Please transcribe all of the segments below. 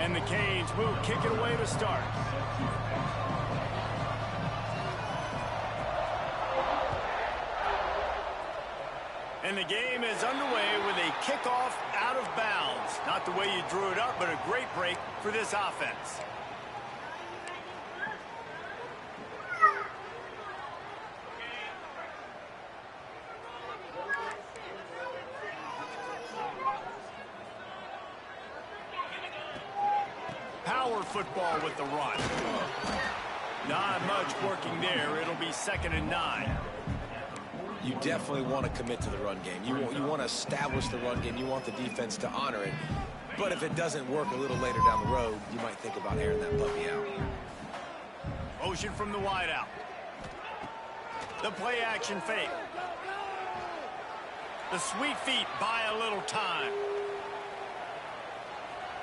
And the Canes move, kick it away to start. And the game is underway with a kickoff out of bounds. Not the way you drew it up, but a great break for this offense. Power football with the run. Not much working there. It'll be 2nd and 9. You definitely want to commit to the run game. You want to establish the run game. You want the defense to honor it. But if it doesn't work a little later down the road, you might think about airing that puppy out. Motion from the wide out. The play action fake. The sweet feet buy a little time.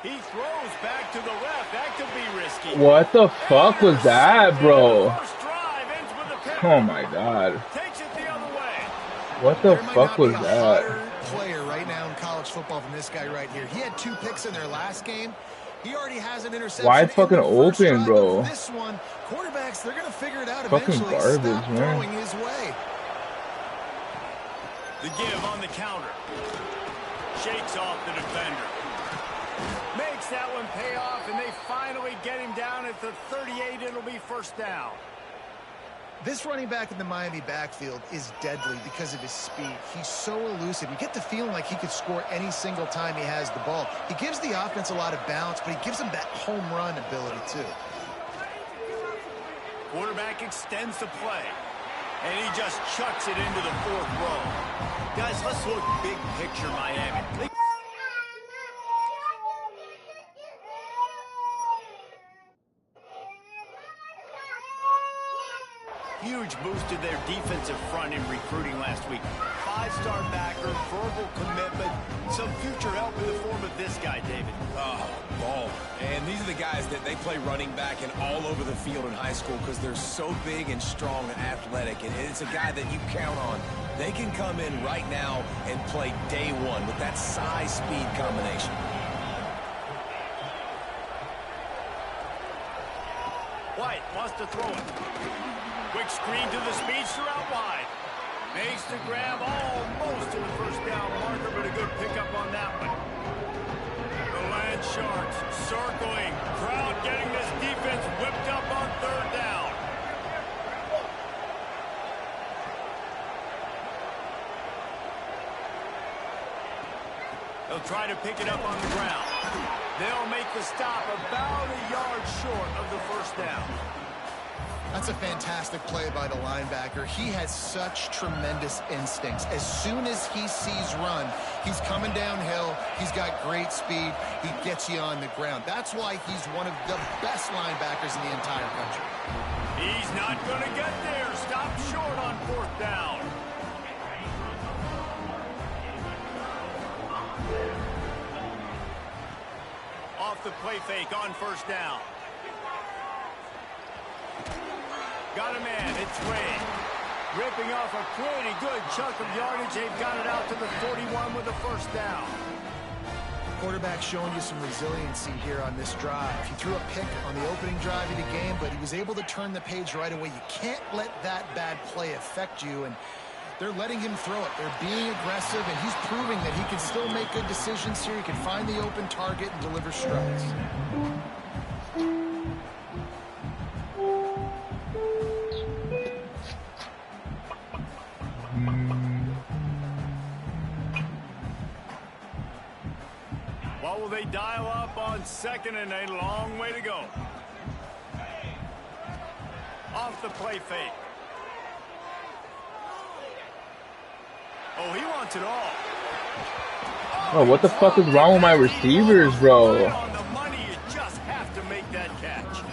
He throws back to the left. That could be risky. What the fuck was that, bro? Oh my god. Takes it the other way. What the fuck was that? Player right now in college football from this guy right here. He had 2 picks in their last game. He already has an interception. Wide fucking open, bro. This one, quarterbacks, they're going to figure it out fucking eventually. garbage, man. Throwing his way. The give on the counter. Shakes off the defender. Makes that one pay off, and they finally get him down at the 38. It'll be 1st down. This running back in the Miami backfield is deadly because of his speed. He's so elusive. You get the feeling like he could score any single time he has the ball. He gives the offense a lot of balance, but he gives them that home run ability too. Quarterback extends the play, and he just chucks it into the 4th row. Guys, let's look big picture Miami. Huge boost to their defensive front in recruiting last week. 5-star backer, verbal commitment, some future help in the form of this guy, David. Oh, ball. And these are the guys that they play running back and all over the field in high school because they're so big and strong and athletic. And it's a guy that you count on. They can come in right now and play day one with that size-speed combination. White wants to throw it. Quick screen to the speedster out wide. Makes the grab almost to the 1st down marker, but a good pickup on that one. The Land Sharks circling. Crowd getting this defense whipped up on 3rd down. They'll try to pick it up on the ground. They'll make the stop about a yard short of the 1st down. That's a fantastic play by the linebacker. He has such tremendous instincts. As soon as he sees run, he's coming downhill. He's got great speed. He gets you on the ground. That's why he's one of the best linebackers in the entire country. He's not going to get there. Stop short on 4th down. Off the play fake on 1st down. Got a man, it's Wade. Ripping off a pretty good chunk of yardage. They've got it out to the 41 with the 1st down. Quarterback showing you some resiliency here on this drive. He threw a pick on the opening drive of the game, but he was able to turn the page right away. You can't let that bad play affect you, and they're letting him throw it. They're being aggressive, and he's proving that he can still make good decisions here. He can find the open target and deliver strikes. What will they dial up on 2nd and a long way to go? Off the play fake. Oh, he wants it all. Oh, what the fuck is wrong with my receivers, bro? On the money, you just have to make that catch.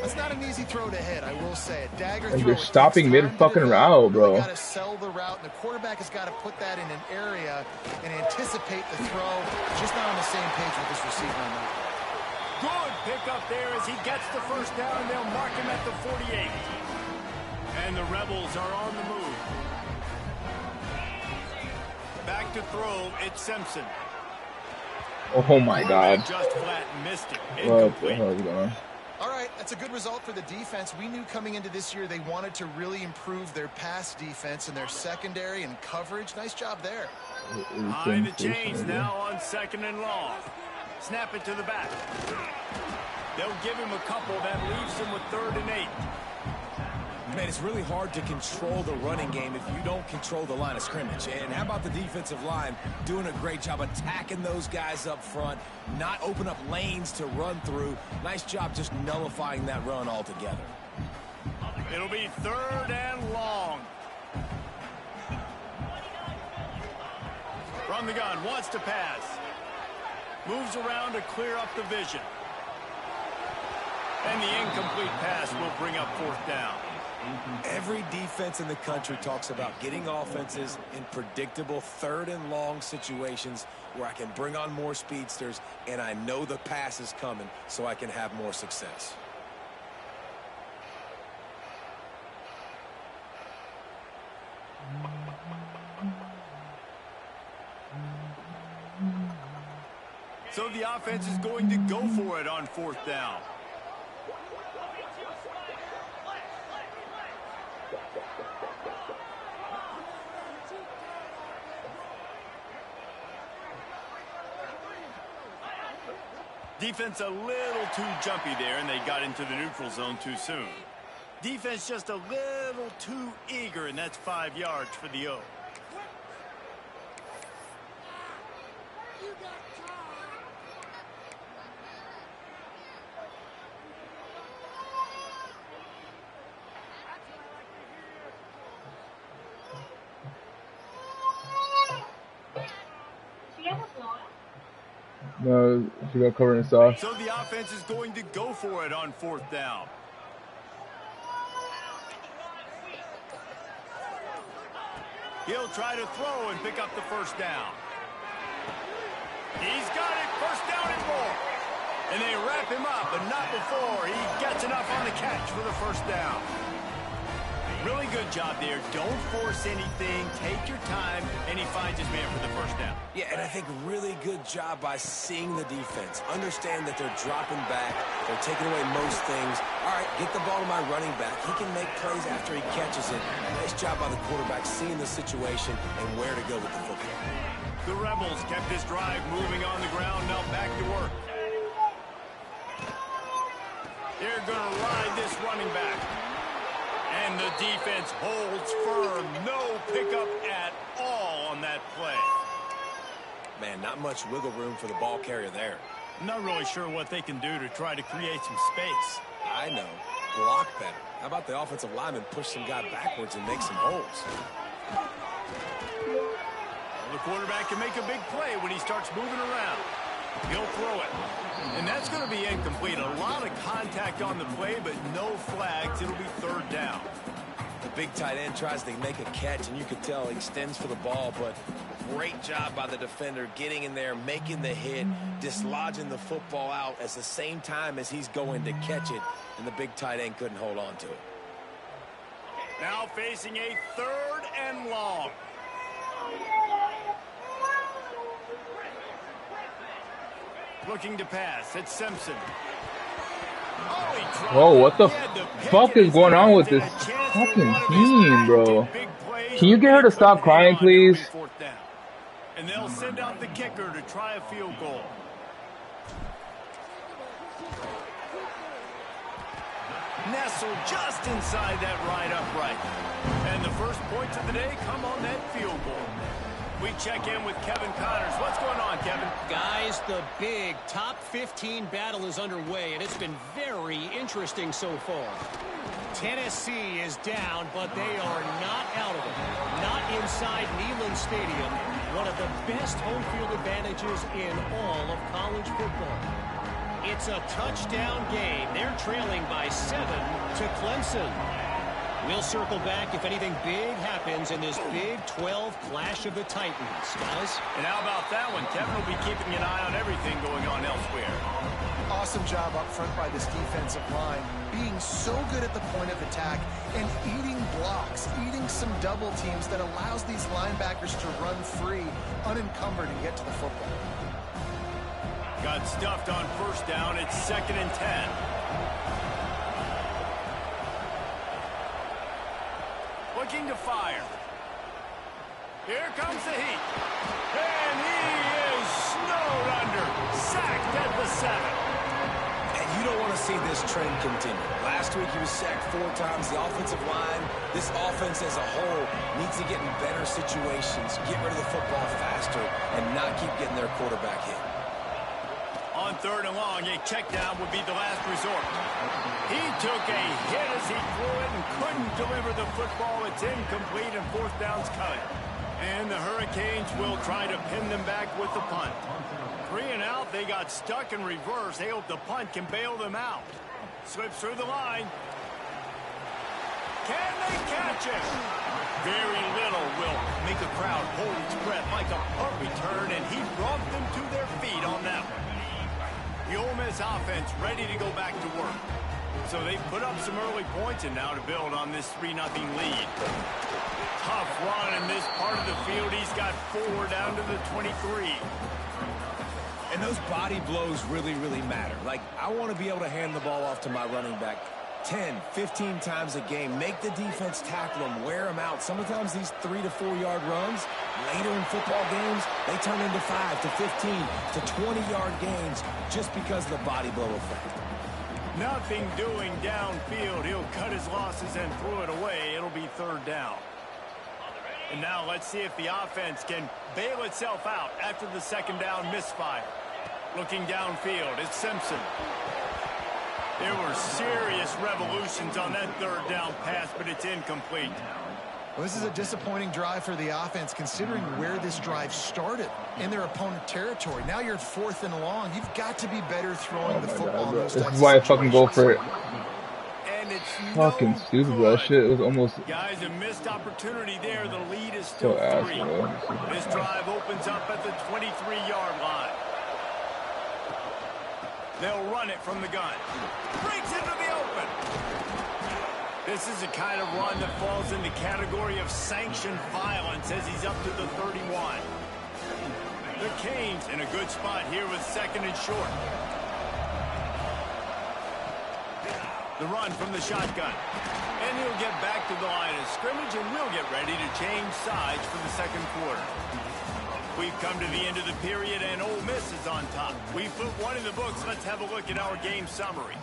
That's not an easy throw to hit, I will say it. Dagger And throw. they're stopping mid fucking route, bro. Got to sell the route, and the quarterback has got to put that in an area and anticipate the throw. Just not on the same page with this receiver on that. Good pickup there as he gets the 1st down, and they'll mark him at the 48. And the Rebels are on the move. Back to throw, it's Simpson. Oh my God. Just flat missed it. What the hell is going on? All right, that's a good result for the defense. We knew coming into this year they wanted to really improve their pass defense and their secondary and coverage. Nice job there. High the chains now on 2nd and long. Snap it to the back. They'll give him a couple. That leaves him with 3rd and 8. Man, it's really hard to control the running game if you don't control the line of scrimmage. And how about the defensive line doing a great job attacking those guys up front, not open up lanes to run through. Nice job just nullifying that run altogether. It'll be 3rd and long. From the gun, wants to pass. Moves around to clear up the vision. And the incomplete pass will bring up 4th down. Every defense in the country talks about getting offenses in predictable 3rd and long situations where I can bring on more speedsters and I know the pass is coming so I can have more success. So the offense is going to go for it on 4th down. Defense a little too jumpy there, and they got into the neutral zone too soon. Defense just a little too eager, and that's 5 yards for the O. No, she got covered in sauce. So the offense is going to go for it on 4th down. He'll try to throw and pick up the 1st down. He's got it, 1st down and more. And they wrap him up, but not before he gets enough on the catch for the 1st down. Really good job there. Don't force anything. Take your time, and he finds his man for the 1st down. Yeah, and I think really good job by seeing the defense. Understand that they're dropping back. They're taking away most things. All right, get the ball to my running back. He can make plays after he catches it. Nice job by the quarterback seeing the situation and where to go with the football. The Rebels kept this drive moving on the ground. Now back to work. They're going to ride this running back. And the defense holds firm. No pickup at all on that play. Man, not much wiggle room for the ball carrier there. I'm not really sure what they can do to try to create some space. I know. Block better. How about the offensive lineman push some guy backwards and make some holes? Well, the quarterback can make a big play when he starts moving around. He'll throw it. And that's going to be incomplete. A lot of contact on the play, but no flags. It'll be 3rd down. The big tight end tries to make a catch, and you can tell he extends for the ball, but great job by the defender getting in there, making the hit, dislodging the football out at the same time as he's going to catch it, and the big tight end couldn't hold on to it. Now facing a 3rd and long. Looking to pass. It's Simpson. Whoa, what the fuck is going on with this fucking team, bro? Can you get her to stop crying, please? And they'll send out the kicker to try a field goal. Nestled just inside that right upright. And the first points of the day come on that field goal. We check in with Kevin Connors. What's going on, Kevin? Guys, the big top 15 battle is underway, and it's been very interesting so far. Tennessee is down, but they are not out of it. Not inside Neyland Stadium, one of the best home field advantages in all of college football. It's a touchdown game. They're trailing by 7 to Clemson. We'll circle back if anything big happens in this Big 12 Clash of the Titans, guys. And how about that one? Kevin will be keeping an eye on everything going on elsewhere. Awesome job up front by this defensive line, being so good at the point of attack and eating blocks, eating some double teams that allows these linebackers to run free, unencumbered, and get to the football. Got stuffed on first down. It's 2nd and 10. Looking to fire. Here comes the heat. And he is snowed under. Sacked at the 7. And you don't want to see this trend continue. Last week he was sacked 4 times. The offensive line, this offense as a whole, needs to get in better situations, get rid of the football faster, and not keep getting their quarterback hit. On 3rd and long, a check down would be the last resort. He took a hit as he threw it and couldn't deliver the football. It's incomplete and 4th down's coming. And the Hurricanes will try to pin them back with the punt. 3 and out, they got stuck in reverse. They hope the punt can bail them out. Slips through the line. Can they catch it? Very little will make a crowd hold its breath like a punt return, and he brought them to their feet on that one. The Ole Miss offense ready to go back to work. So they put up some early points, and now to build on this 3-0 lead. Tough run in this part of the field. He's got 4 down to the 23. And those body blows really, really matter. Like, I want to be able to hand the ball off to my running back 10, 15 times a game. Make the defense tackle them, wear them out. Sometimes these 3 to 4 yard runs, later in football games, they turn into 5 to 15 to 20-yard gains just because of the body blow effect. Nothing doing downfield. He'll cut his losses and throw it away. It'll be 3rd down. And now let's see if the offense can bail itself out after the 2nd down misfire. Looking downfield, it's Simpson. There were serious revolutions on that 3rd down pass, but it's incomplete. Well, this is a disappointing drive for the offense, considering where this drive started, in their opponent territory. Now you're 4th and long. You've got to be better throwing the football. This is why I fucking go for it. And it's Fucking stupid, bro. That shit was almost... Guys, a missed opportunity there. The lead is still 3. This drive opens up at the 23-yard line. They'll run it from the gun. Breaks into the open. This is the kind of run that falls in the category of sanctioned violence as he's up to the 31. The Canes in a good spot here with 2nd and short. The run from the shotgun. And he'll get back to the line of scrimmage, and we'll get ready to change sides for the 2nd quarter. We've come to the end of the period, and Ole Miss is on top. We've put 1 in the books. Let's have a look at our game summary.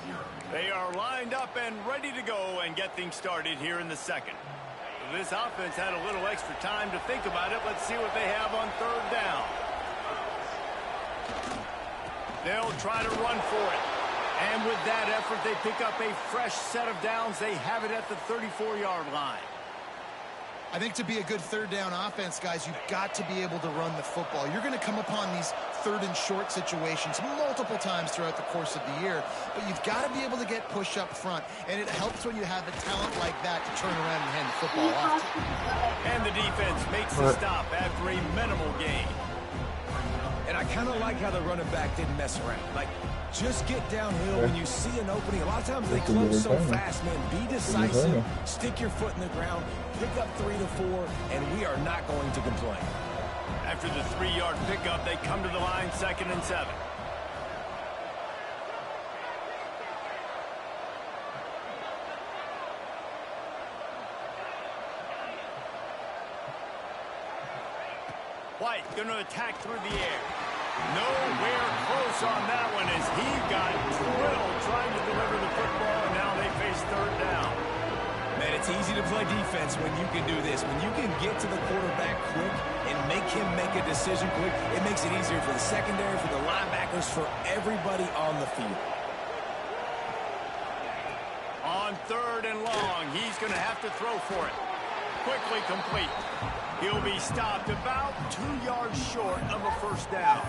They are lined up and ready to go and get things started here in the 2nd. This offense had a little extra time to think about it. Let's see what they have on 3rd down. They'll try to run for it. And with that effort, they pick up a fresh set of downs. They have it at the 34-yard line. I think to be a good 3rd down offense, guys, you've got to be able to run the football. You're going to come upon these 3rd and short situations multiple times throughout the course of the year, but you've got to be able to get push up front, and it helps when you have a talent like that to turn around and hand the football off to. And the defense makes the stop after a minimal gain. And I kind of like how the running back didn't mess around. Like, just get downhill when you see an opening. A lot of times they close so fast, man. Be decisive, stick your foot in the ground, pick up 3 to 4, and we are not going to complain. After the 3-yard pickup, they come to the line 2nd and 7. White going to attack through the air. Nowhere close on that one as he got drilled trying to deliver the football, and now they face 3rd down. Man, it's easy to play defense when you can do this. When you can get to the quarterback quick and make him make a decision quick, it makes it easier for the secondary, for the linebackers, for everybody on the field. On 3rd and long, he's going to have to throw for it. Quickly complete. He'll be stopped about 2 yards short of a 1st down.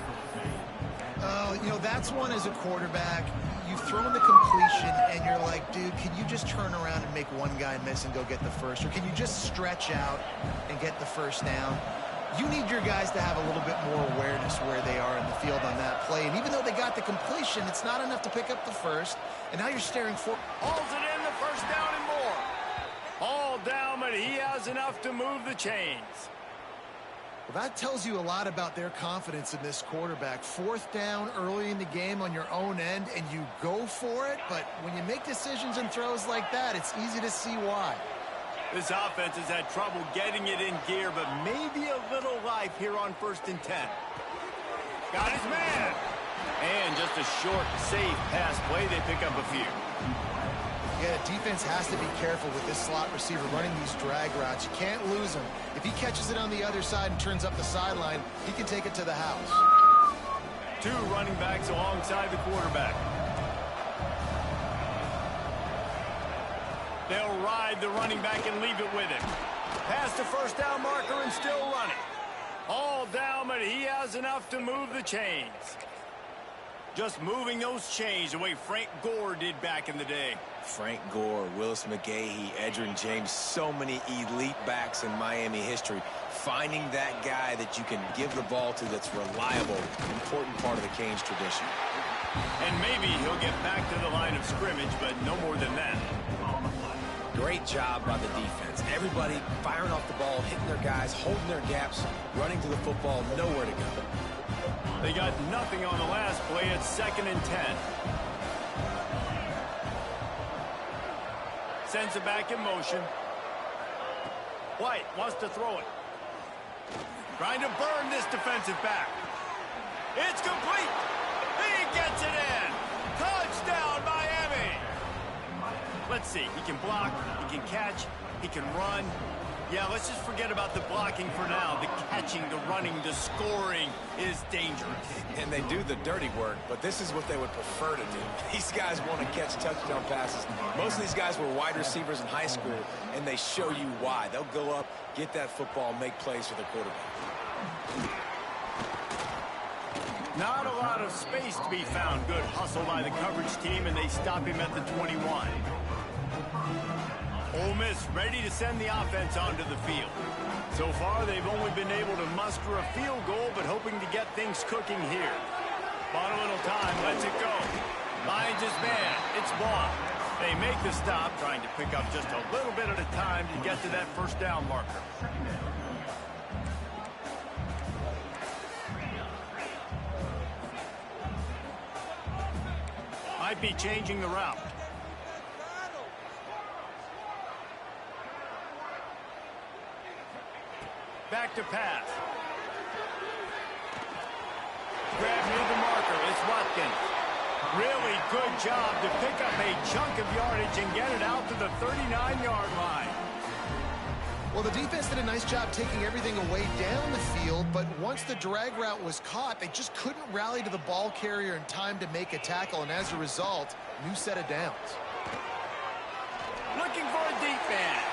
You know, that's one as a quarterback. You've thrown the completion, and you're like, dude, can you just turn around and make one guy miss and go get the first? Or can you just stretch out and get the 1st down? You need your guys to have a little bit more awareness where they are in the field on that play. And even though they got the completion, it's not enough to pick up the 1st. And now you're staring for... Hauls it in, the 1st down and more. All down, but he has enough to move the chains. Well, that tells you a lot about their confidence in this quarterback. 4th down early in the game on your own end, and you go for it. But when you make decisions and throws like that, it's easy to see why. This offense has had trouble getting it in gear, but maybe a little life here on 1st and 10. Got his man. And just a short, safe pass play. They pick up a few. Yeah, defense has to be careful with this slot receiver running these drag routes. You can't lose him. If he catches it on the other side and turns up the sideline, he can take it to the house. 2 running backs alongside the quarterback. They'll ride the running back and leave it with him. Past the 1st down marker and still running. All down, but he has enough to move the chains. Just moving those chains the way Frank Gore did back in the day. Frank Gore, Willis McGahee, Edgerrin James, so many elite backs in Miami history. Finding that guy that you can give the ball to that's reliable, important part of the Canes tradition. And maybe he'll get back to the line of scrimmage, but no more than that. Great job by the defense. Everybody firing off the ball, hitting their guys, holding their gaps, running to the football, nowhere to go. They got nothing on the last play. It's 2nd and 10. Sends it back in motion. White wants to throw it. Trying to burn this defensive back. It's complete. He gets it in. Touchdown, Miami. Let's see. He can block. He can catch. He can run. Yeah, let's just forget about the blocking for now. The catching, the running, the scoring is dangerous. And they do the dirty work, but this is what they would prefer to do. These guys want to catch touchdown passes. Most of these guys were wide receivers in high school, and they show you why. They'll go up, get that football, make plays for the quarterback. Not a lot of space to be found. Good hustle by the coverage team, and they stop him at the 21. Ole Miss ready to send the offense onto the field. So far, they've only been able to muster a field goal, but hoping to get things cooking here. Bought a little time, lets it go. Finds his man. It's Vaughn. They make the stop, trying to pick up just a little bit at a time to get to that 1st down marker. Might be changing the route. Back to pass. Grab near the marker. It's Watkins. Really good job to pick up a chunk of yardage and get it out to the 39-yard line. Well, the defense did a nice job taking everything away down the field, but once the drag route was caught, they just couldn't rally to the ball carrier in time to make a tackle, and as a result, new set of downs. Looking for a deep man.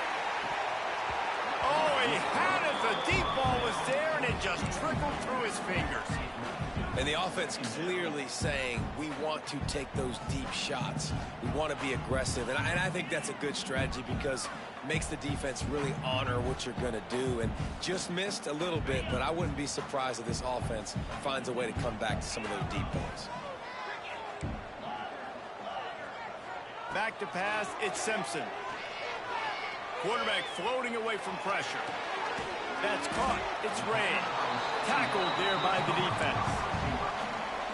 Oh, he had it. The deep ball was there, and it just trickled through his fingers. And the offense clearly saying, we want to take those deep shots. We want to be aggressive. And I think that's a good strategy because it makes the defense really honor what you're going to do. And just missed a little bit, but I wouldn't be surprised if this offense finds a way to come back to some of those deep balls. Back to pass, it's Simpson. Quarterback floating away from pressure. That's caught. It's Ray. Tackled there by the defense.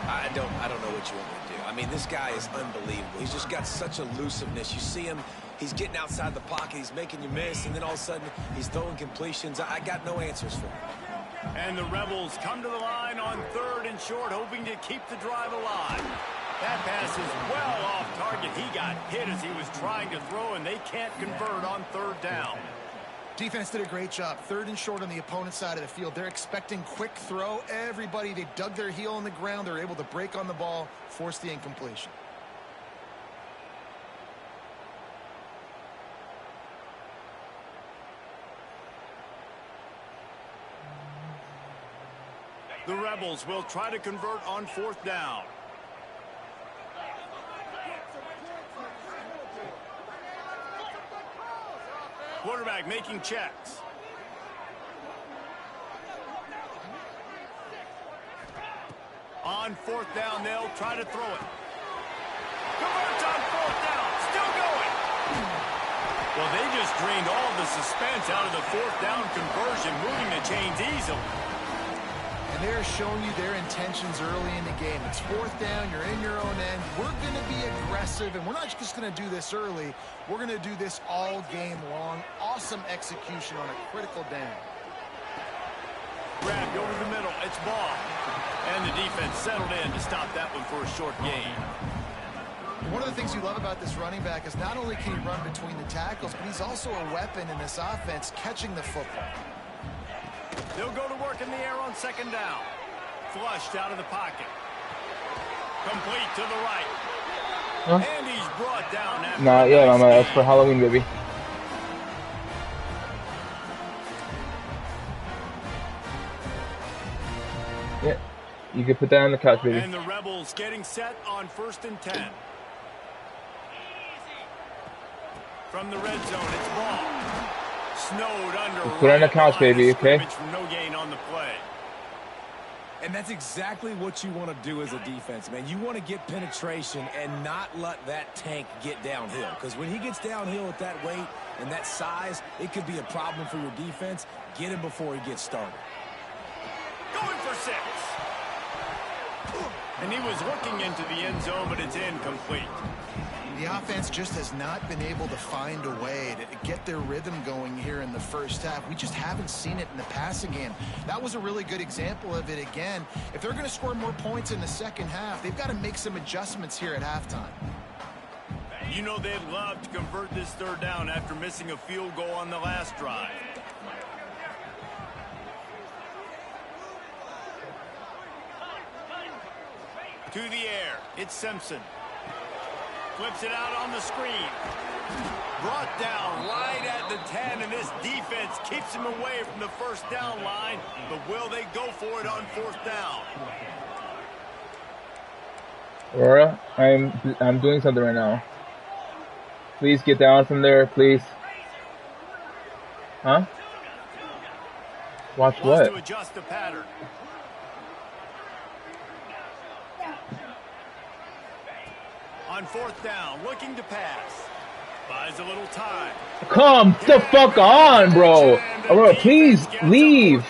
I don't know what you want me to do. I mean, this guy is unbelievable. He's just got such elusiveness. You see him, he's getting outside the pocket, he's making you miss, and then all of a sudden, he's throwing completions. I got no answers for him. And the Rebels come to the line on 3rd and short, hoping to keep the drive alive. That pass is well off target. He got hit as he was trying to throw, and they can't convert on 3rd down. Defense did a great job. 3rd and short on the opponent's side of the field. They're expecting quick throw. Everybody, they dug their heel on the ground. They're able to break on the ball, force the incompletion. The Rebels will try to convert on 4th down. Quarterback making checks. On 4th down, they'll try to throw it. Converts on 4th down. Still going. Well, they just drained all the suspense out of the fourth down conversion, moving the chains easily. And they're showing you their intentions early in the game. It's fourth down. You're in your own end. We're going to be aggressive, and we're not just going to do this early. We're going to do this all game long. Awesome execution on a critical down. Grabbed over the middle. It's ball. And the defense settled in to stop that one for a short gain. One of the things you love about this running back is not only can he run between the tackles, but he's also a weapon in this offense catching the football. They'll go to work in the air on second down. Flushed out of the pocket. Complete to the right. Huh? And he's brought down after Nah, yeah, Mama, that's for Halloween, baby. Yeah, you can put that on the couch, baby. And the Rebels getting set on 1st and 10. From the red zone, it's ball. Snowed under. Put it on the couch, baby, okay? No gain on the play. And that's exactly what you want to do as a defense, man. You want to get penetration and not let that tank get downhill. Because when he gets downhill at that weight and that size, it could be a problem for your defense. Get him before he gets started. Going for 6. And he was looking into the end zone, but it's incomplete. The offense just has not been able to find a way to get their rhythm going here in the first half. We just haven't seen it in the passing game. That was a really good example of it again. If they're going to score more points in the second half, they've got to make some adjustments here at halftime. You know they'd love to convert this third down after missing a field goal on the last drive. To the air, it's Simpson. Flips it out on the screen. Brought down right at the 10, and this defense keeps him away from the first down line. But will they go for it on 4th down? Aurora, I'm doing something right now. Please get down from there, please. Huh? Watch what? To adjust the pattern. On 4th down, looking to pass. Buys a little time. Come the fuck on, bro. Aurora, please leave.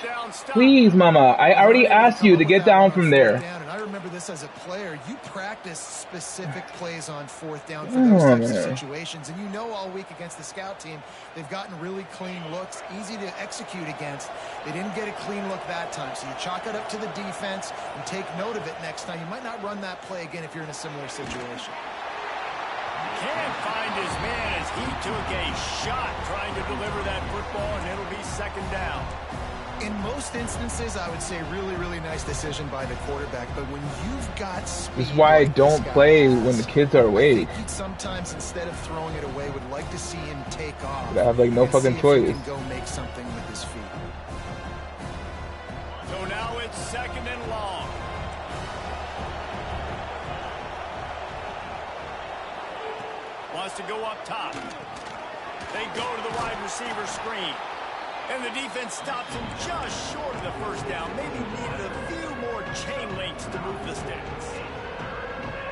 Please, Mama. I already asked you to get down from there. And I remember this as a player. You practice specific plays on 4th down for those types of situations. And you know all week against the scout team, they've gotten really clean looks, easy to execute against. They didn't get a clean look that time. So you chalk it up to the defense and take note of it next time. You might not run that play again if you're in a similar situation. Can't find his man as he took a shot trying to deliver that football, and it'll be second down. In most instances, I would say really, really nice decision by the quarterback. But when you've got speed, this is why I don't play when the kids are away. Sometimes instead of throwing it away, would like to see him take off. I have like no fucking choice. He can go make something with his feet. So now it's second and long. Wants to go up top. They go to the wide receiver screen. And the defense stops him just short of the first down. Maybe needed a few more chain links to move the sticks.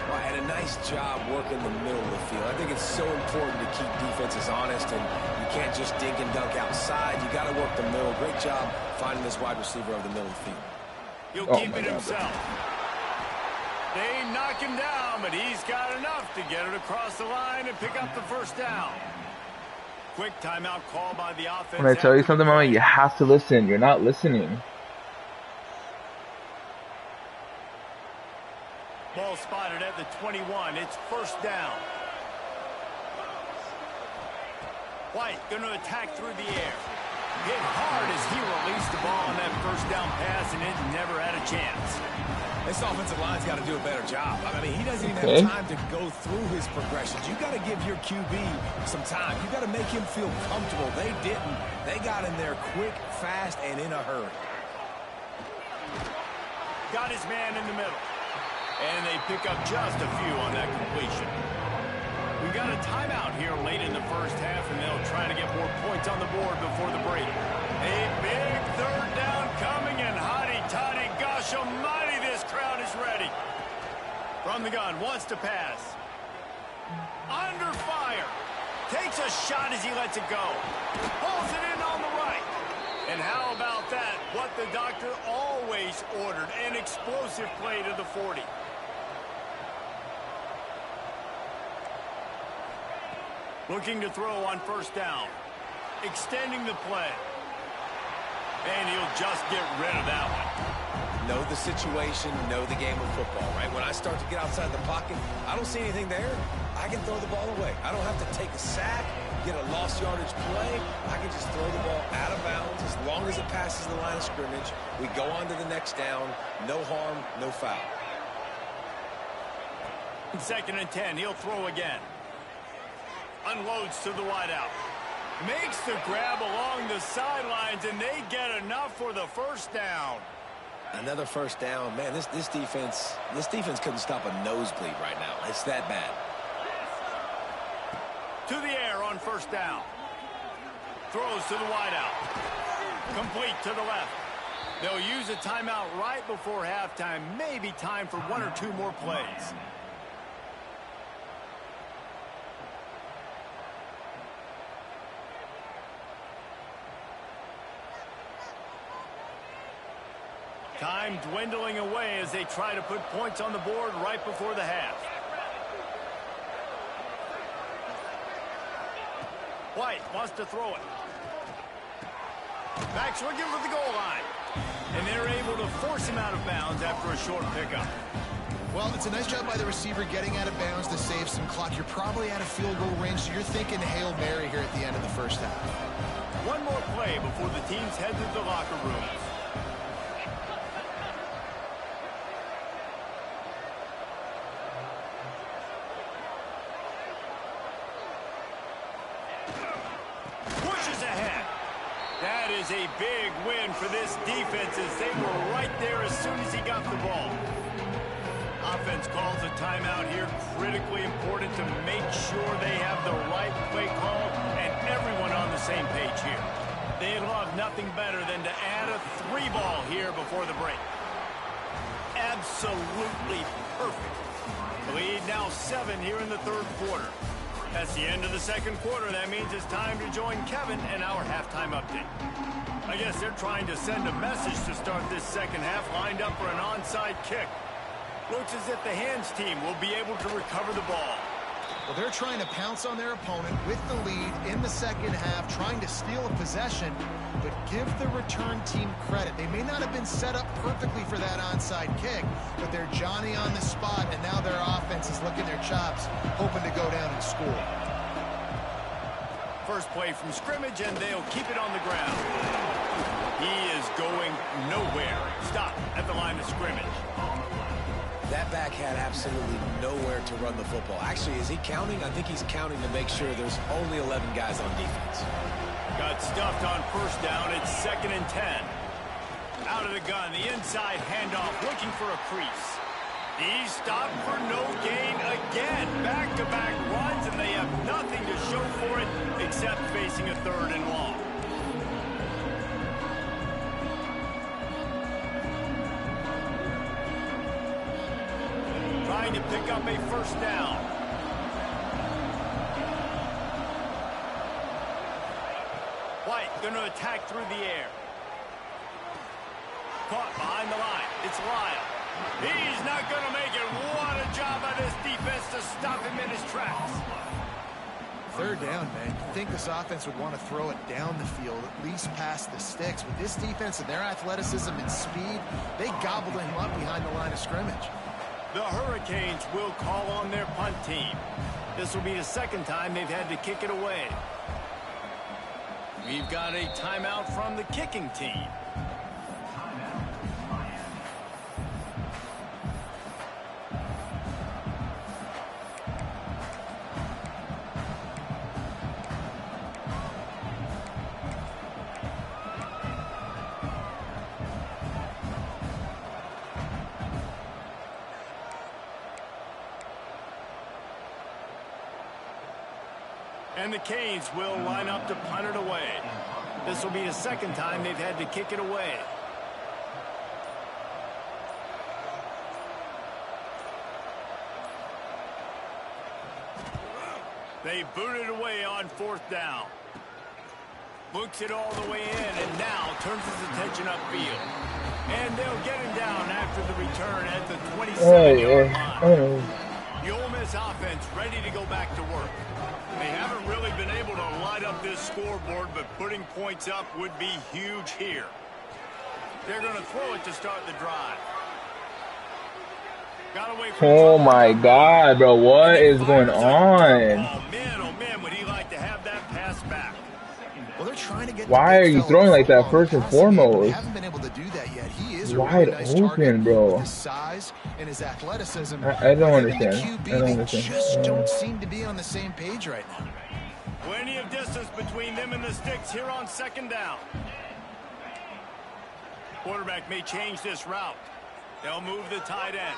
Well, had a nice job working the middle of the field. I think it's so important to keep defenses honest, and you can't just dink and dunk outside. You got to work the middle. Great job finding this wide receiver over the middle of the field. He'll keep it himself. They knock him down, but he's got enough to get it across the line and pick up the first down. Quick timeout call by the offense. When I tell you something, Mama, you have to listen. You're not listening. Ball spotted at the 21. It's first down. White going to attack through the air. Hit hard as he released the ball on that first down pass, and it never had a chance. This offensive line's got to do a better job. I mean, he doesn't even have time to go through his progressions. You got to give your QB some time. You got to make him feel comfortable. They didn't. They got in there quick, fast, and in a hurry. Got his man in the middle. And they pick up just a few on that completion. We got a timeout here late in the first half, and they'll try to get more points on the board before the break. A big third down coming, and hotty-toddy, gosh almighty, this crowd is ready. From the gun, wants to pass. Under fire. Takes a shot as he lets it go. Pulls it in on the right. And how about that? What the doctor always ordered. An explosive play to the 40. Looking to throw on first down. Extending the play. And he'll just get rid of that one. Know the situation, know the game of football, right? When I start to get outside the pocket, I don't see anything there. I can throw the ball away. I don't have to take a sack, get a lost yardage play. I can just throw the ball out of bounds as long as it passes the line of scrimmage. We go on to the next down. No harm, no foul. 2nd and 10. He'll throw again. Unloads to the wideout. Makes the grab along the sidelines, and they get enough for the first down. Another first down. Man, this defense couldn't stop a nosebleed right now. It's that bad. To the air on first down. Throws to the wideout. Complete to the left. They'll use a timeout right before halftime. Maybe time for 1 or 2 more plays. Time dwindling away as they try to put points on the board right before the half. White wants to throw it. Backs looking for the goal line. And they're able to force him out of bounds after a short pickup. Well, it's a nice job by the receiver getting out of bounds to save some clock. You're probably out of field goal range, so you're thinking Hail Mary here at the end of the first half. One more play before the teams head to the locker rooms. That is a big win for this defense as they were right there as soon as he got the ball. Offense calls a timeout here. Critically important to make sure they have the right play call and everyone on the same page here. They'd love nothing better than to add a 3-ball here before the break. Absolutely perfect. The lead now 7 here in the 3rd quarter. That's the end of the 2nd quarter. That means it's time to join Kevin and our halftime update. I guess they're trying to send a message to start this 2nd half, lined up for an onside kick. Looks as if the hands team will be able to recover the ball. Well, they're trying to pounce on their opponent with the lead in the 2nd half, trying to steal a possession, but give the return team credit. They may not have been set up perfectly for that onside kick, but they're Johnny on the spot, and now their offense is licking their chops, hoping to go down and score. First play from scrimmage, and they'll keep it on the ground. He is going nowhere. Stop at the line of scrimmage. That back had absolutely nowhere to run the football. Actually, is he counting? I think he's counting to make sure there's only 11 guys on defense. Got stuffed on first down. It's 2nd and 10. Out of the gun, the inside handoff, looking for a crease. He's stopped for no gain again. Back-to-back runs, and they have nothing to show for it except facing a 3rd and long. Trying to pick up a first down. White going to attack through the air. Caught behind the line. It's Lyle. He's not going to make it. What a job by this defense to stop him in his tracks. 3rd down, man. You'd think this offense would want to throw it down the field, at least past the sticks. With this defense and their athleticism and speed, they gobbled him up behind the line of scrimmage. The Hurricanes will call on their punt team. This will be the 2nd time they've had to kick it away. We've got a timeout from the kicking team. And the Canes will line up to punt it away. This will be the 2nd time they've had to kick it away. They booted away on 4th down. Looks it all the way in, and now turns his attention upfield. And they'll get him down after the return at the 27-yard line. The Ole Miss offense ready to go back to work. They haven't really been able to light up this scoreboard, but putting points up would be huge here. They're going to throw it to start the drive. Got away from Oh my God, bro, what is going on? Oh man, would he like to have that pass back? Well, they're trying to get. Why are you throwing like that first and foremost? They haven't been able to do that yet. He is a Wide really nice open, target bro. with his size and his athleticism. I don't understand. QB, I don't understand. They just don't seem to be on the same page right now. Plenty of distance between them and the sticks here on 2nd down. Quarterback may change this route. They'll move the tight end.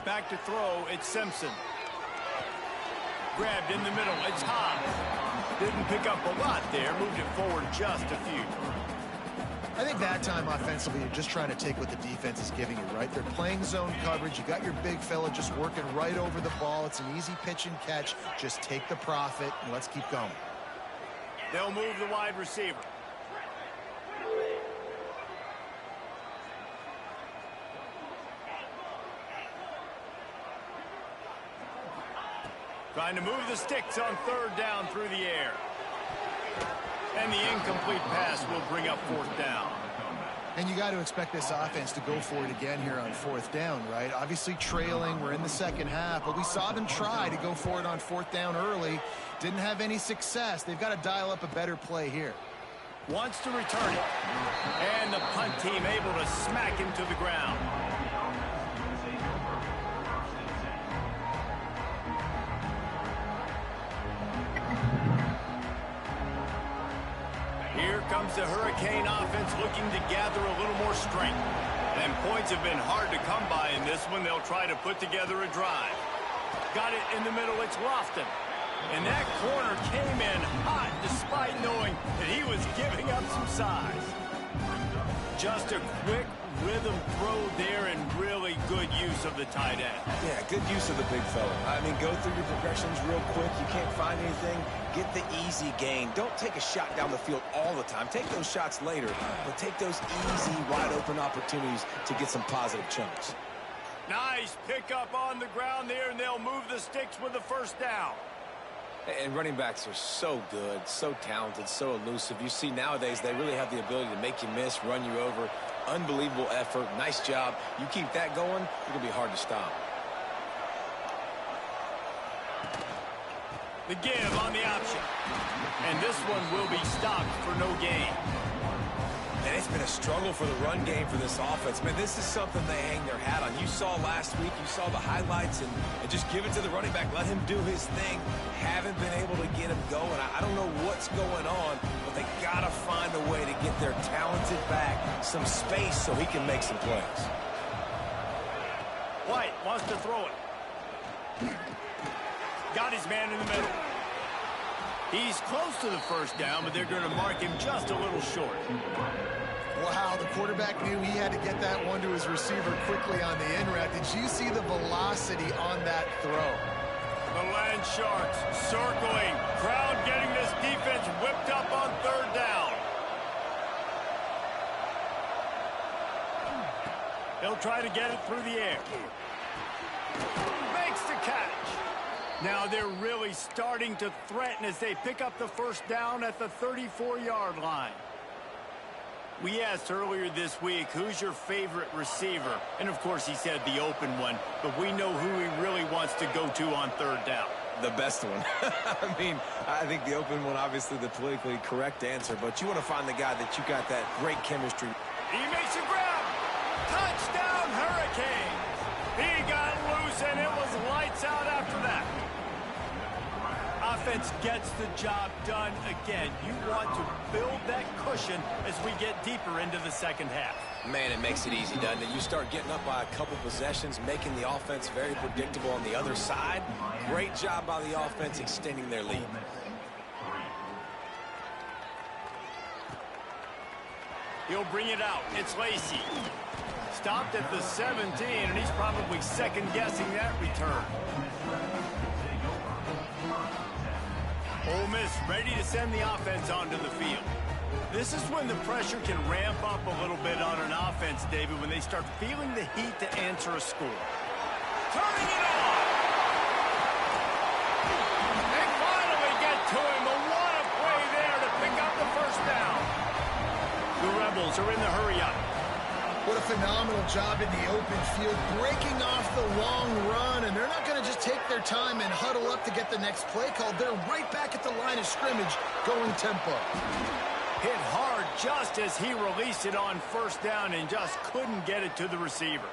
Back to throw, it's Simpson. Grabbed in the middle, it's Hobbs. Didn't pick up a lot there, moved it forward just a few. I think that time offensively, you're just trying to take what the defense is giving you, right? They're playing zone coverage. You got your big fella just working right over the ball. It's an easy pitch and catch. Just take the profit and let's keep going. They'll move the wide receiver. Trying to move the sticks on 3rd down through the air. And the incomplete pass will bring up 4th down. And you got to expect this offense to go for it again here on 4th down, right? Obviously trailing, we're in the 2nd half, but we saw them try to go for it on 4th down early. Didn't have any success. They've got to dial up a better play here. Wants to return it. And the punt team able to smack him to the ground. Here comes the Hurricane offense looking to gather a little more strength. And points have been hard to come by in this one. They'll try to put together a drive. Got it in the middle. It's Lofton. And that corner came in hot despite knowing that he was giving up some size. Just a quick rhythm throw there and really good use of the tight end. Yeah, good use of the big fella. I mean, go through your progressions real quick. You can't find anything. Get the easy gain. Don't take a shot down the field all the time. Take those shots later, but take those easy, wide-open opportunities to get some positive chunks. Nice pickup on the ground there, and they'll move the sticks with the 1st down. And running backs are so good, so talented, so elusive. You see nowadays they really have the ability to make you miss, run you over. Unbelievable effort. Nice job. You keep that going, it'll be hard to stop. The give on the option. And this one will be stopped for no gain. And it's been a struggle for the run game for this offense. Man, this is something they hang their hat on. You saw last week, you saw the highlights, and just give it to the running back. Let him do his thing. Haven't been able to get him going. I don't know what's going on, but they got to find a way to get their talented back some space so he can make some plays. White wants to throw it. Got his man in the middle. He's close to the 1st down, but they're going to mark him just a little short. Wow, the quarterback knew he had to get that one to his receiver quickly on the in route. Did you see the velocity on that throw? The Land Sharks circling. Crowd getting this defense whipped up on 3rd down. They'll try to get it through the air. Makes the catch. Now they're really starting to threaten as they pick up the 1st down at the 34-yard line. We asked earlier this week, who's your favorite receiver? And, of course, he said the open one, but we know who he really wants to go to on 3rd down. The best one. I mean, I think the open one, obviously the politically correct answer, but you want to find the guy that you got that great chemistry. He makes a grab. Touchdown, Hurricanes. He got loose, and it was lights out after that. Offense gets the job done again. You want to build that cushion as we get deeper into the 2nd half. Man, it makes it easy, doesn't it? You start getting up by a couple possessions, making the offense very predictable on the other side. Great job by the offense extending their lead. He'll bring it out. It's Lacy. Stopped at the 17, and he's probably second-guessing that return. Ole Miss ready to send the offense onto the field. This is when the pressure can ramp up a little bit on an offense, David, when they start feeling the heat to answer a score. Turning it on! They finally get to him, but what a play there to pick up the first down. The Rebels are in the hurry-up. What a phenomenal job in the open field, breaking off the long run, and they're not going to just take their time and huddle up to get the next play called. They're right back at the line of scrimmage, going tempo. Hit hard just as he released it on first down and just couldn't get it to the receiver.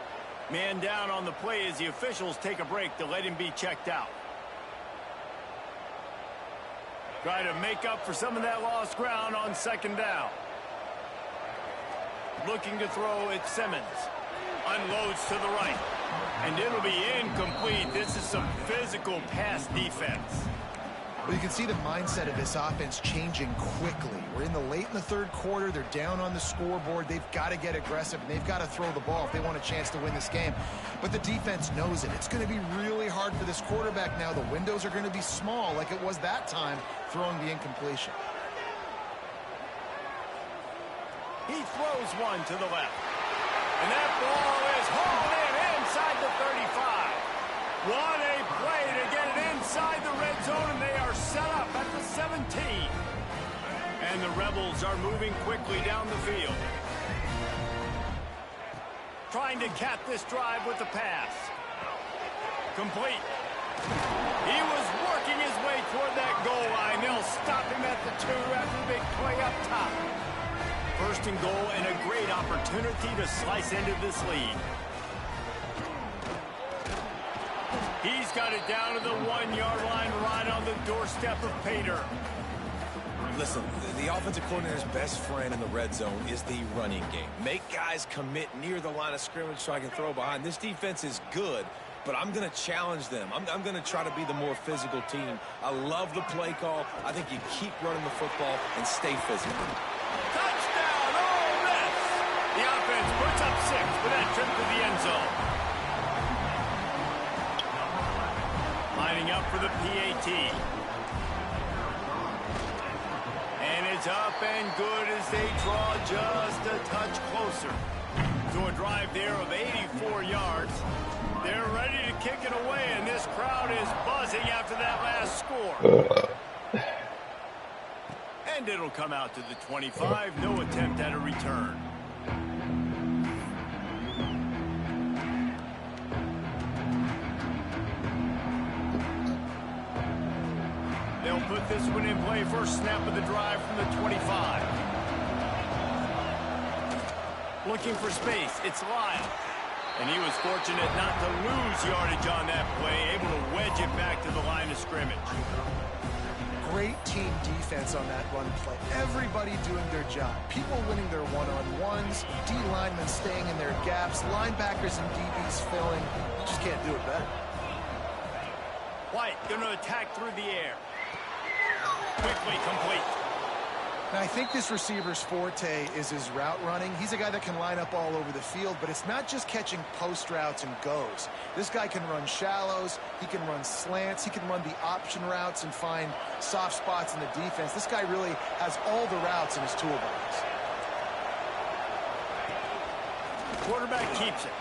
Man down on the play as the officials take a break to let him be checked out. Try to make up for some of that lost ground on second down. Looking to throw at Simmons. Unloads to the right. And it'll be incomplete. This is some physical pass defense. Well, you can see the mindset of this offense changing quickly. We're in the third quarter. They're down on the scoreboard. They've got to get aggressive, and they've got to throw the ball if they want a chance to win this game. But the defense knows it. It's going to be really hard for this quarterback now. The windows are going to be small like it was that time throwing the incompletion. He throws one to the left. And that ball is hauled in inside the 35. What a play to get it inside the red zone, and they are set up at the 17. And the Rebels are moving quickly down the field. Trying to cap this drive with the pass. Complete. He was working his way toward that goal line. They'll stop him at the 2 after the big play up top. First and goal, and a great opportunity to slice into this lead. He's got it down to the 1-yard line, right on the doorstep of Pater. Listen, the offensive coordinator's best friend in the red zone is the running game. Make guys commit near the line of scrimmage so I can throw behind. This defense is good, but I'm going to challenge them. I'm going to try to be the more physical team. I love the play call. I think you keep running the football and stay physical. Touchdown, Ole Miss! The offense puts up 6 for that trip to the end zone. Lining up for the PAT. And it's up and good as they draw just a touch closer. To a drive there of 84 yards. They're ready to kick it away, and this crowd is buzzing after that last score. And it'll come out to the 25. No attempt at a return. They'll put this one in play. First snap of the drive from the 25. Looking for space. It's Lyle. And he was fortunate not to lose yardage on that play. Able to wedge it back to the line of scrimmage. Great team defense on that run play. Everybody doing their job. People winning their one-on-ones. D linemen staying in their gaps. Linebackers and DBs filling. You just can't do it better. White going to attack through the air. Quickly complete. Now, I think this receiver's forte is his route running. He's a guy that can line up all over the field, but it's not just catching post routes and goes. This guy can run shallows, he can run slants, he can run the option routes and find soft spots in the defense. This guy really has all the routes in his toolbox. Quarterback keeps it.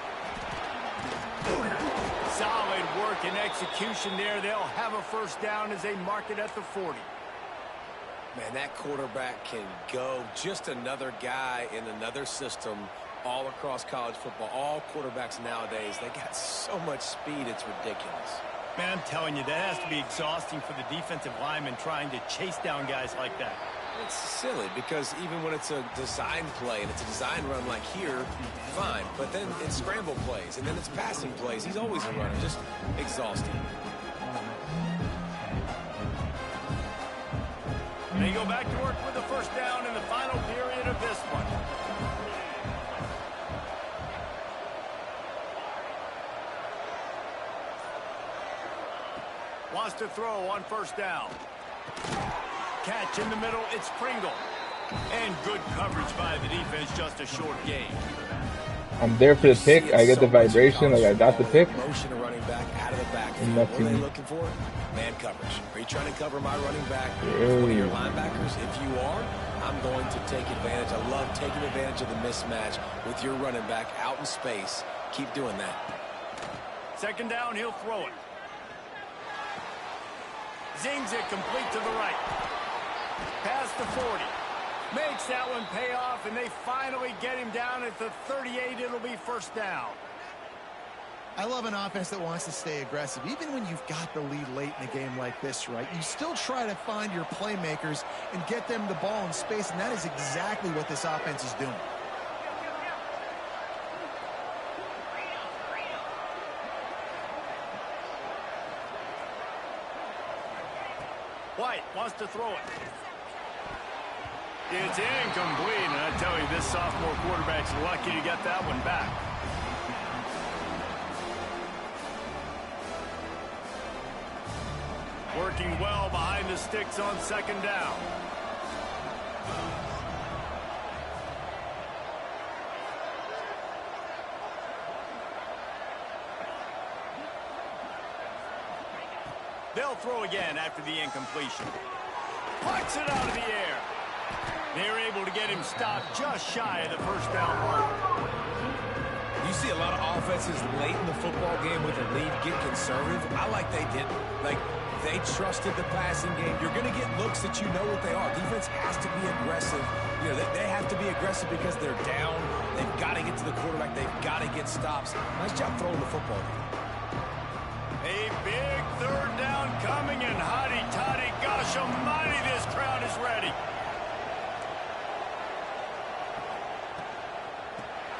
Solid work and execution there. They'll have a first down as they mark it at the 40. Man, that quarterback can go. Just another guy in another system all across college football. All quarterbacks nowadays, they got so much speed, it's ridiculous. Man, I'm telling you, that has to be exhausting for the defensive lineman trying to chase down guys like that. It's silly because even when it's a design play and it's a design run like here, fine. But then it's scramble plays and then it's passing plays. He's always a runner. Just exhausting. They go back to work with the first down in the final period of this one. Wants to throw on first down. Catch in the middle, it's Pringle. And good coverage by the defense, just a short gain. I'm there for the pick. I get the vibration, like I got the pick. Motion a running back out of the backfield. What are they looking for? Man coverage. Are you trying to cover my running back with one of your linebackers? If you are, I'm going to take advantage. I love taking advantage of the mismatch with your running back out in space. Keep doing that. Second down, he'll throw it. Zings it complete to the right. Past the 40. Makes that one pay off, and they finally get him down at the 38. It'll be first down. I love an offense that wants to stay aggressive. Even when you've got the lead late in a game like this, right, you still try to find your playmakers and get them the ball in space, and that is exactly what this offense is doing. White wants to throw it. It's incomplete, and I tell you, this sophomore quarterback's lucky to get that one back. Working well behind the sticks on second down. They'll throw again after the incompletion. Pucks it out of the air. They're able to get him stopped just shy of the first down mark. You see a lot of offenses late in the football game with a lead get conservative. I like they did. Like, they trusted the passing game. You're going to get looks that you know what they are. Defense has to be aggressive. You know, they have to be aggressive because they're down. They've got to get to the quarterback. They've got to get stops. Nice job throwing the football. A big third down coming, and hotty-toddy, gosh almighty, this crowd is ready.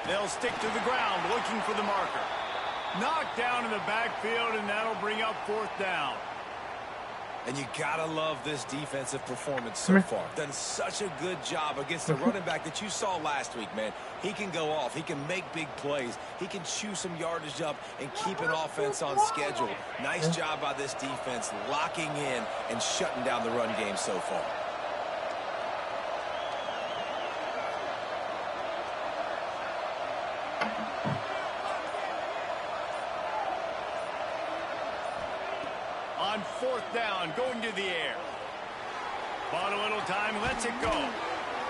They'll stick to the ground looking for the marker. Knocked down in the backfield, and that'll bring up fourth down. And you gotta love this defensive performance so far. Done such a good job against the running back that you saw last week, man. He can go off. He can make big plays. He can chew some yardage up and keep an offense on schedule. Nice job by this defense locking in and shutting down the run game so far. On fourth down, going to the air. Bought a little time, lets it go.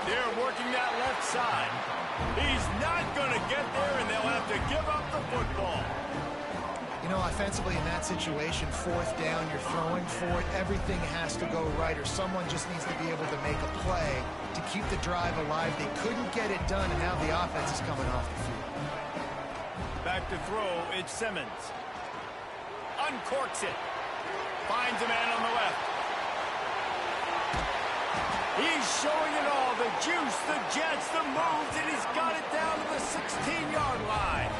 They're working that left side. He's not going to get there, and they'll have to give up the football. You know, offensively in that situation, fourth down, you're throwing for it. Everything has to go right, or someone just needs to be able to make a play to keep the drive alive. They couldn't get it done, and now the offense is coming off the field. Back to throw, it's Simmons. Uncorks it. Finds a man on the left. He's showing it all. The juice, the jets, the moves, and he's got it down to the 16-yard line.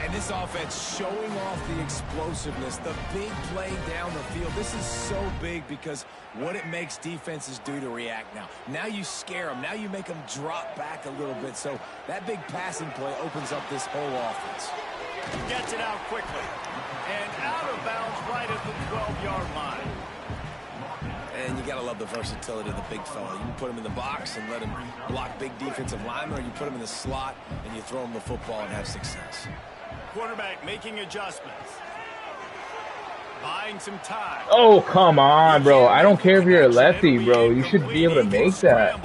And this offense showing off the explosiveness, the big play down the field. This is so big because what it makes defenses do to react now. Now you scare them. Now you make them drop back a little bit. So that big passing play opens up this whole offense. Gets it out quickly. And out of bounds right at the 12-yard line. And you got to love the versatility of the big fella. You can put him in the box and let him block big defensive linemen, or you put him in the slot and you throw him the football and have success. Quarterback making adjustments. Buying some time. Oh, come on, bro. I don't care if you're a lefty, bro. You should be able to make that.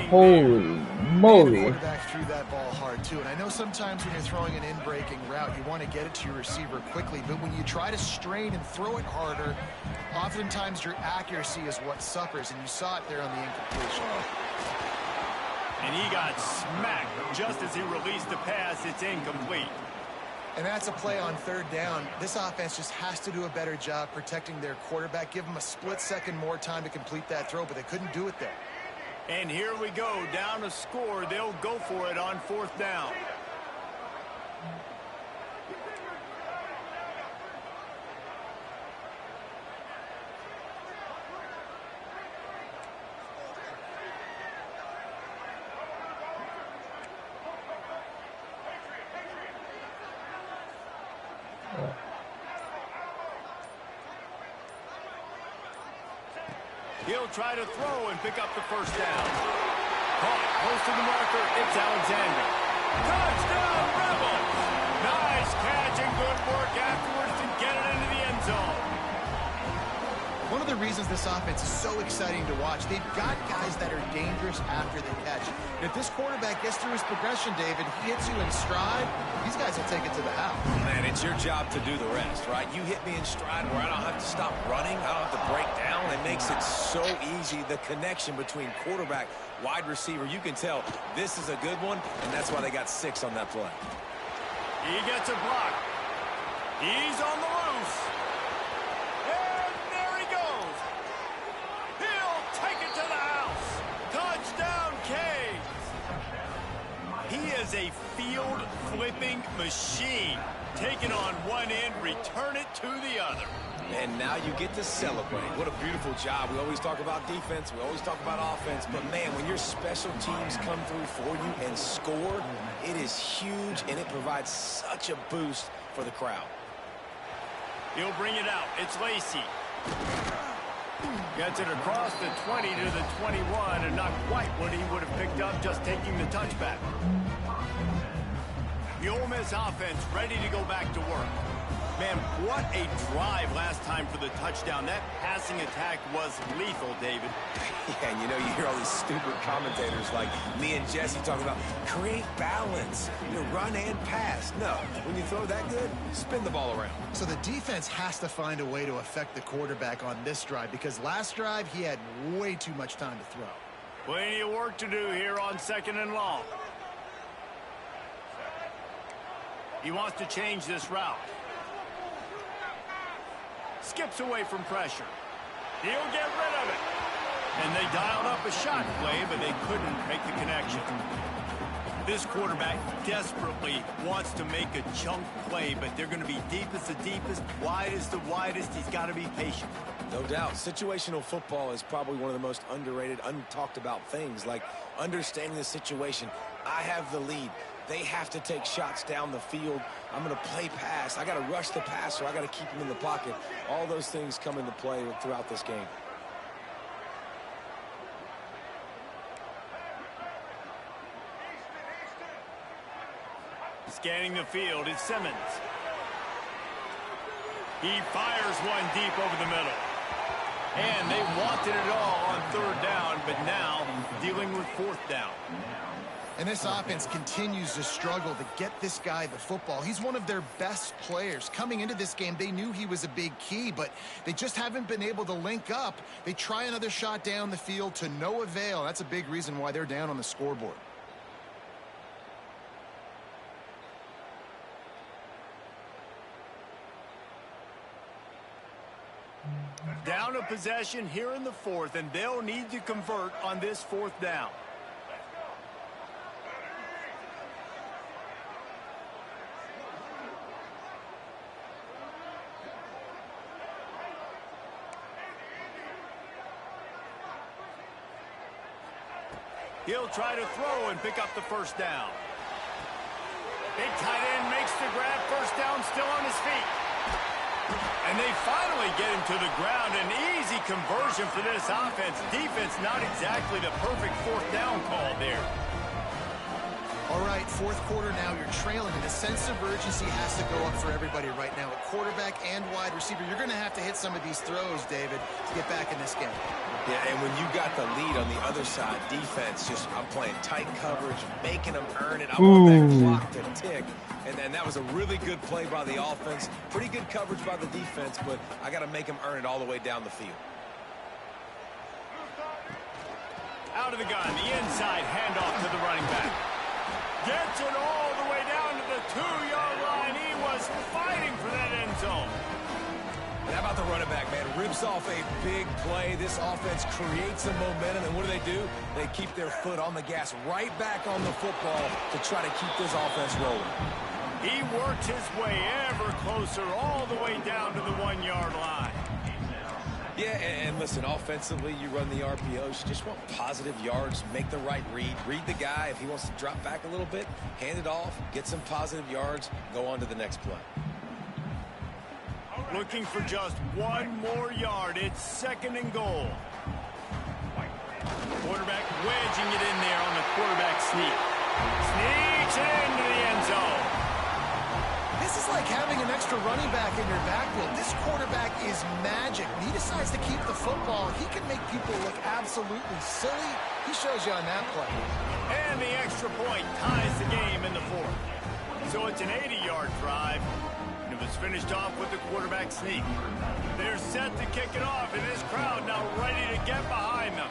Holy moly. Quarterback threw that ball hard, too. And I know sometimes when you're throwing an in-breaking route, you want to get it to your receiver quickly. But when you try to strain and throw it harder, oftentimes your accuracy is what suffers. And you saw it there on the incompletion. And he got smacked just as he released the pass. It's incomplete. And that's a play on third down. This offense just has to do a better job protecting their quarterback. Give them a split second more time to complete that throw, but they couldn't do it there. And here we go, down a score. They'll go for it on fourth down. He'll try to throw and pick up the first down. Caught close to the marker. It's Alexander. Touchdown, Rebels! Nice catch and good work afterwards to get it into the end zone. One of the reasons this offense is so exciting to watch, they've got guys that are dangerous after the catch. And if this quarterback gets through his progression, David, he hits you in stride, these guys will take it to the house. Man, it's your job to do the rest, right? You hit me in stride where I don't have to stop running. I don't have to break down. It makes it so easy. The connection between quarterback, wide receiver, you can tell this is a good one, and that's why they got 6 on that play. He gets a block. He's on the loose. And there he goes. He'll take it to the house. Touchdown, Canes. He is a field-flipping machine. Taking on one end, return it to the other. And now you get to celebrate. What a beautiful job. We always talk about defense. We always talk about offense. But, man, when your special teams come through for you and score, it is huge, and it provides such a boost for the crowd. He'll bring it out. It's Lacy. Gets it across the 20 to the 21, and not quite what he would have picked up just taking the touchback. The Ole Miss offense ready to go back to work. Man, what a drive last time for the touchdown. That passing attack was lethal, David. Yeah, and you know, you hear all these stupid commentators like me and Jesse talking about create balance, run and pass. No, when you throw that good, spin the ball around. So the defense has to find a way to affect the quarterback on this drive because last drive he had way too much time to throw. Plenty of work to do here on 2nd and long. He wants to change this route. Skips away from pressure. He'll get rid of it. And they dialed up a shot play, but they couldn't make the connection. This quarterback desperately wants to make a chunk play, but they're going to be deepest the deepest, widest the widest. He's got to be patient. No doubt. Situational football is probably one of the most underrated, untalked about things, like understanding the situation. I have the lead. They have to take shots down the field. I'm going to play pass. I got to rush the passer. I got to keep him in the pocket. All those things come into play throughout this game. Scanning the field is Simmons. He fires one deep over the middle. And they wanted it all on 3rd down, but now dealing with 4th down. And this offense continues to struggle to get this guy the football. He's one of their best players. Coming into this game, they knew he was a big key, but they just haven't been able to link up. They try another shot down the field to no avail. That's a big reason why they're down on the scoreboard. Down a possession here in the 4th, and they'll need to convert on this 4th down. He'll try to throw and pick up the first down. Big tight end makes the grab. First down, still on his feet. And they finally get him to the ground. An easy conversion for this offense. Defense not exactly the perfect 4th down call there. All right, 4th quarter now. You're trailing, and a sense of urgency has to go up for everybody right now. At quarterback and wide receiver, you're going to have to hit some of these throws, David, to get back in this game. Yeah, and when you got the lead on the other side, defense just, I'm playing tight coverage, making them earn it. I want that clock to tick. And that was a really good play by the offense. Pretty good coverage by the defense, but I got to make them earn it all the way down the field. Out of the gun, the inside handoff to the running back. Gets it all the way down to the 2-yard line. He was fighting for that end zone. And how about the running back, man? Rips off a big play. This offense creates some momentum, and what do? They keep their foot on the gas, right back on the football to try to keep this offense rolling. He worked his way ever closer all the way down to the 1-yard line. Yeah, and listen, offensively, you run the RPOs. You just want positive yards, make the right read. Read the guy. If he wants to drop back a little bit, hand it off, get some positive yards, go on to the next play. Looking for just one more yard. It's 2nd and goal. Quarterback wedging it in there on the quarterback sneak. Sneaks it into the end zone. This is like having an extra running back in your backfield. This quarterback is magic. He decides to keep the football. He can make people look absolutely silly. He shows you on that play. And the extra point ties the game in the fourth. So it's an 80-yard drive. And it was finished off with the quarterback sneak. They're set to kick it off, and this crowd now ready to get behind them.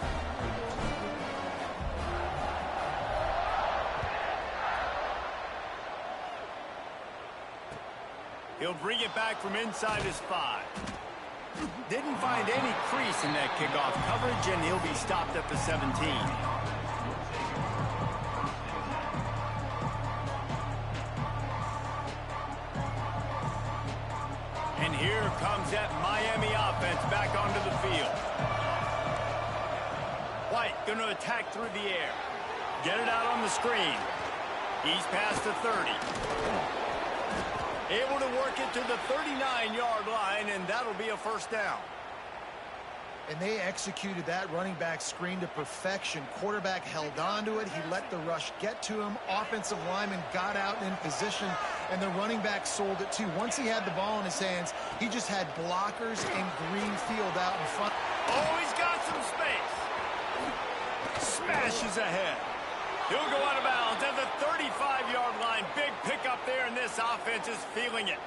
He'll bring it back from inside his 5. Didn't find any crease in that kickoff coverage, and he'll be stopped at the 17. And here comes that Miami offense back onto the field. White going to attack through the air. Get it out on the screen. He's past the 30. Able to work it to the 39-yard line, and that'll be a first down. And they executed that running back screen to perfection. Quarterback held on to it. He let the rush get to him. Offensive lineman got out in position, and the running back sold it too. Once he had the ball in his hands, he just had blockers and green field out in front. Oh, he's got some space. Smashes ahead. He'll go out of bounds at the 35-yard line. Big pickup there, and this offense is feeling it.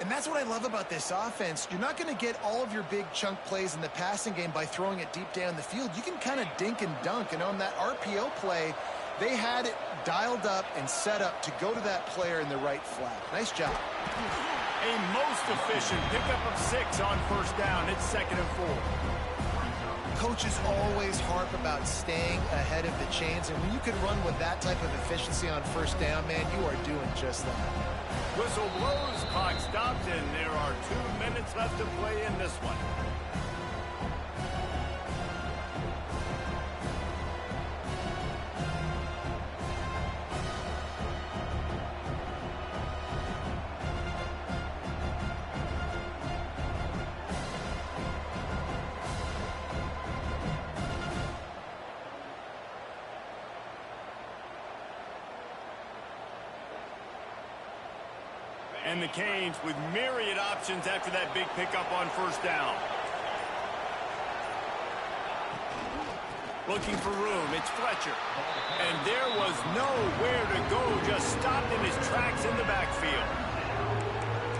And that's what I love about this offense. You're not going to get all of your big chunk plays in the passing game by throwing it deep down the field. You can kind of dink and dunk. And on that RPO play, they had it dialed up and set up to go to that player in the right flat. Nice job. A most efficient pickup of 6 on first down. It's 2nd and 4. Coaches always harp about staying ahead of the chains, and when you can run with that type of efficiency on first down, man, you are doing just that. Whistle blows, clock stops, and there are 2 minutes left to play in this one. And the Canes with myriad options after that big pickup on first down. Looking for room, it's Fletcher. And there was nowhere to go, just stopped in his tracks in the backfield.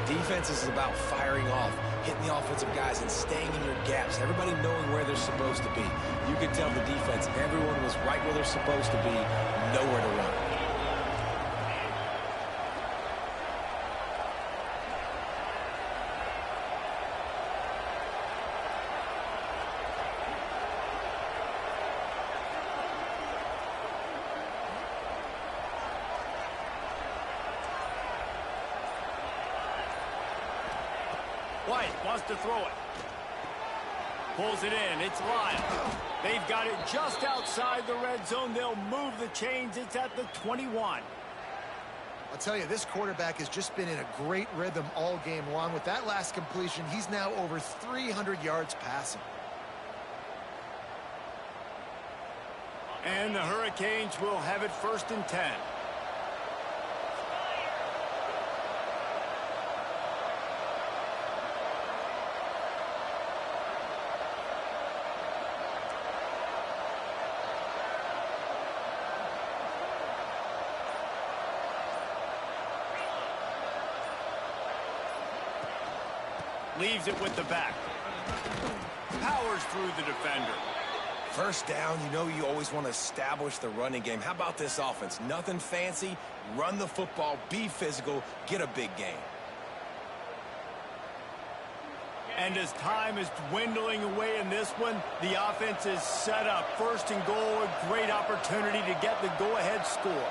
Defense is about firing off, hitting the offensive guys and staying in your gaps. Everybody knowing where they're supposed to be. You could tell the defense, everyone was right where they're supposed to be, nowhere to run. White wants to throw it. Pulls it in. It's Lyle. They've got it just outside the red zone. They'll move the chains. It's at the 21. I'll tell you, this quarterback has just been in a great rhythm all game long. With that last completion, he's now over 300 yards passing. And the Hurricanes will have it 1st and 10. Leaves it with the back. Powers through the defender. First down, you know you always want to establish the running game. How about this offense? Nothing fancy. Run the football, be physical, get a big gain. And as time is dwindling away in this one, the offense is set up. 1st and goal, a great opportunity to get the go-ahead score.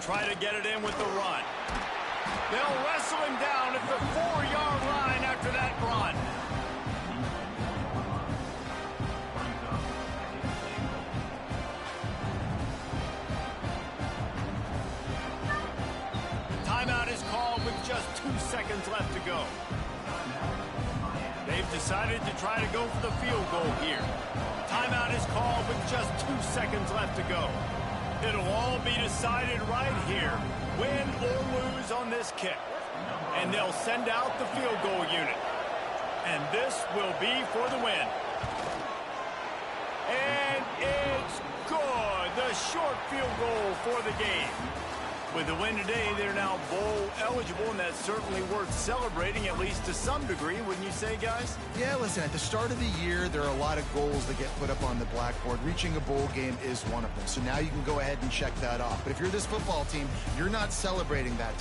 Try to get it in with the run. They'll wrestle him down at the 4-yard line after that run. seconds left to go. They've decided to try to go for the field goal here. Timeout is called with just 2 seconds left to go. It'll all be decided right here, win or lose on this kick. And they'll send out the field goal unit. And this will be for the win. And it's good. The short field goal for the game. With the win today, they're now bowl eligible, and that's certainly worth celebrating, at least to some degree, wouldn't you say, guys? Yeah, listen, at the start of the year, there are a lot of goals that get put up on the blackboard. Reaching a bowl game is one of them. So now you can go ahead and check that off. But if you're this football team, you're not celebrating that today.